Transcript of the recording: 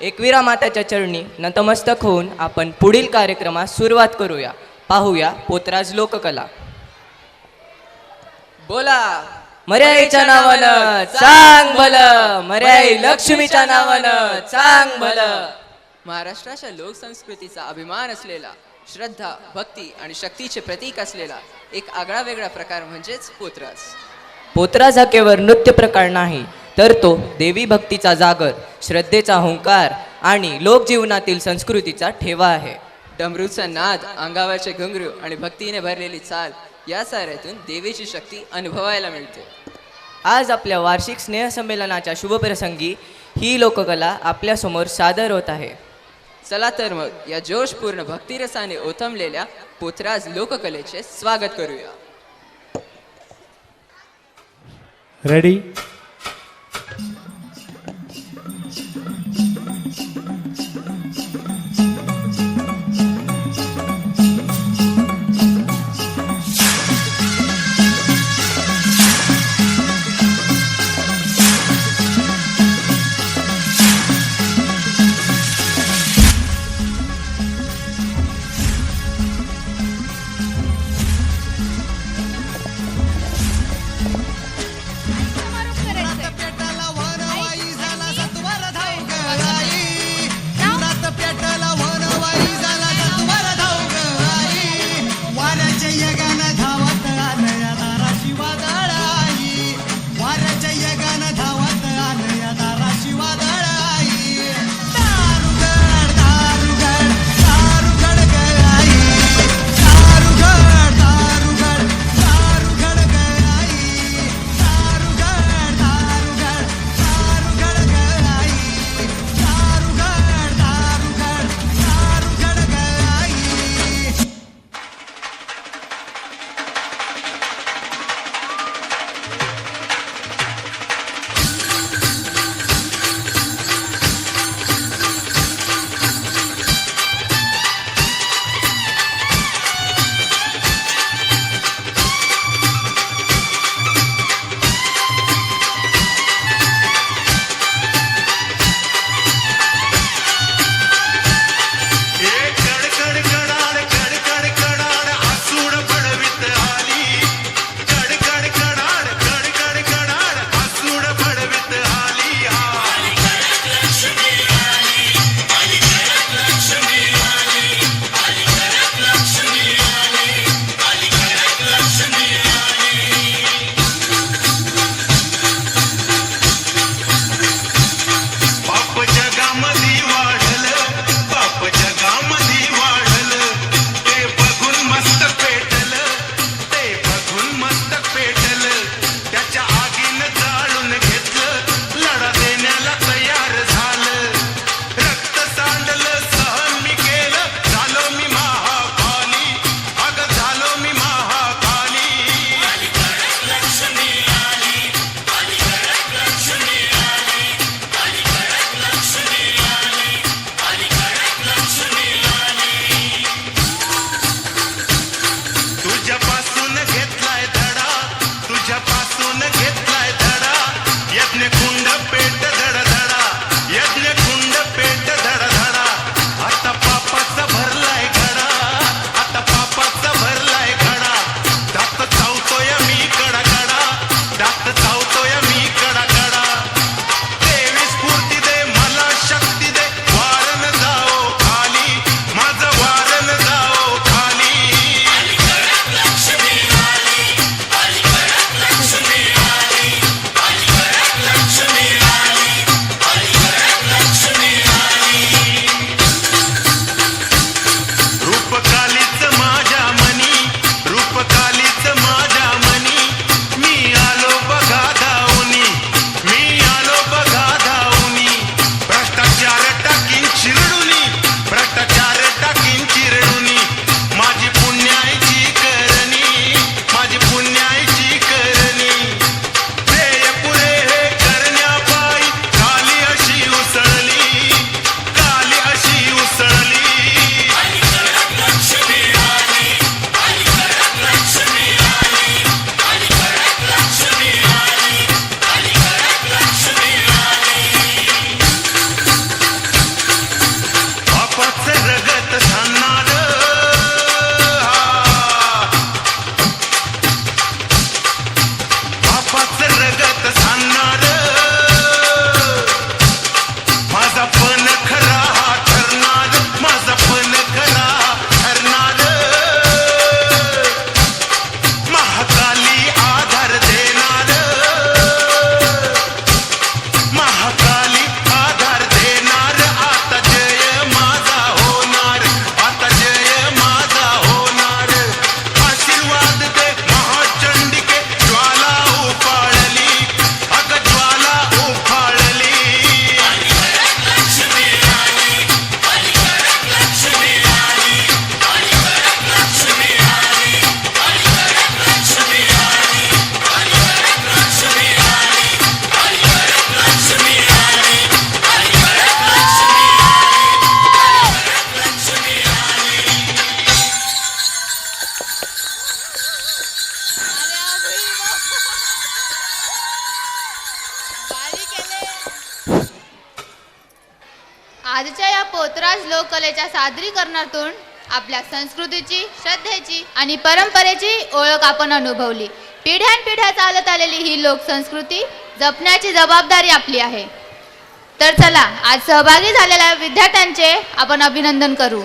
एकविरा माताच्या चरणी नतमस्तक होऊन आपण पुढील कार्यक्रमास सुरुवात करूया. पाहूया पोतराज लोककला. बोला मर्याईच्या नावानं चांग भलं, मर्याई लक्ष्मीच्या नावानं चांग भलं. महाराष्ट्राच्या लोकसंस्कृतीचा अभिमान असलेला, श्रद्धा, भक्ती आणि शक्तीचे प्रतीक असलेला एक आगळा वेगळा प्रकार म्हणजेच पोतराज. पोतराज हा केवळ नृत्य प्रकार नाही, तर तो देवी भक्तीचा जागर, श्रद्धेचा हुंकार आणि लोकजीवनातील संस्कृतीचा ठेवा आहे. डमरूचा नाद, अंगावरचे घुंगरू आणि भक्तीने भरलेली चाल या साऱ्यातून देवीची शक्ती अनुभवायला मिळते. आज आपल्या वार्षिक स्नेहसंमेलनाच्या शुभप्रसंगी ही लोककला आपल्यासमोर सादर होत आहे. चला तर मग या जोशपूर्ण भक्तिरसाने ओथंबलेल्या पोतराज लोककलेचे स्वागत करूया. रेडी. आजच्या या पोतराज लोककलेच्या सादरीकरणातून आपल्या संस्कृतीची, श्रद्धेची आणि परंपरेची ओळख आपण अनुभवली. पिढ्यानपिढ्या चालत आलेली ही लोकसंस्कृती जपण्याची जबाबदारी आपली आहे. तर चला, आज सहभागी झालेल्या विद्यार्थ्यांचे आपण अभिनंदन करू.